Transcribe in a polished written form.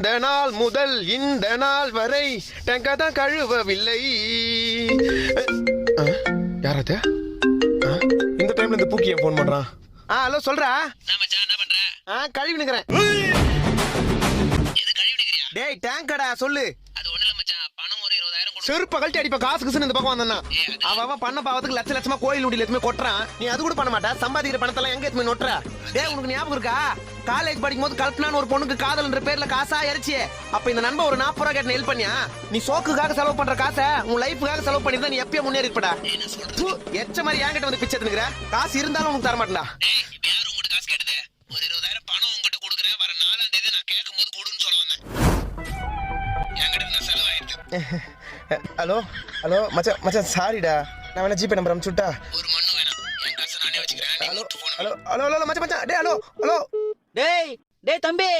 அந்த நாள் முதல் இந்த நாள் வரை டங்க தான் கழுவவில்லை. யாராவது இந்த டைம்ல இந்த பூக்கி போன் பண்றான். ஹலோ சொல்றா. என்ன பண்ற? கழுவி நிக்கிறேன். எது கழுவி நிக்கிறியா? டேய் டேங்கடா சொல்லு. அது ஒண்ணு இல்ல மச்சான், பணம் ஒரு 20,000 கொடு. செருப்ப கழட்டி அடிப்ப காசு கிசுன்னு இந்த பக்கம் வந்தா. அவன் பண்ண பாவத்துக்கு லட்ச லட்சமா கோயில் உண்டியில எதுவுமே கொட்டுறான். நீ அது கூட பண்ண மாட்டா. சம்பாதிக்கிற பணத்தெல்லாம் எங்க எதுவுமே நொட்டுற. டேய் உனக்கு ஞாபகம் இருக்கா? காலேஜ் படிக்கும் போது கல்பனான்னு ஒரு பொண்ணுக்கு காதல்ன்ற பேர்ல காசா இறைச்சியே. அப்ப இந்த நண்பன் ஒரு 40 ரூபா கேட்டு ஹெல்ப் பண்ணியா? நீ சோக்குக்காக செலவு பண்ற காசை உன் லைஃபுக்காக செலவு பண்ணிருந்தா நீ எப்பயும் முன்னேறி இருப்படா. எச்ச மாதிரி என்கிட்ட வந்து பிச்சை எடுத்துக்கிற. காசு இருந்தாலும் உனக்கு தர மாட்டேன்டா. டேய் இப்ப யார் உங்ககிட்ட காசு கேட்டது? ஒரு 20,000 பணம் உங்ககிட்ட கொடுக்குறேன், வர 4ஆம் தேதி நான் கேட்கும்போது கொடுன்னு சொல்ல வந்தேன். என்கிட்ட இருந்தா செலவாயிடுது. ஹலோ ஹலோ மச்சான் மச்சான் சாரிடா. நான் வேணா ஜிபே நம்பர் அனுப்பிச்சுட்டா? ஒரு மண்ணு வேணாம், என் காசை நானே வச்சுக்கிறேன். நீ ஹலோ மட்டும் phone ஹலோ ஹலோ ஹலோ மச்சான் மச்சான். டேய் ஹலோ ஹலோ. டேய் தம்பி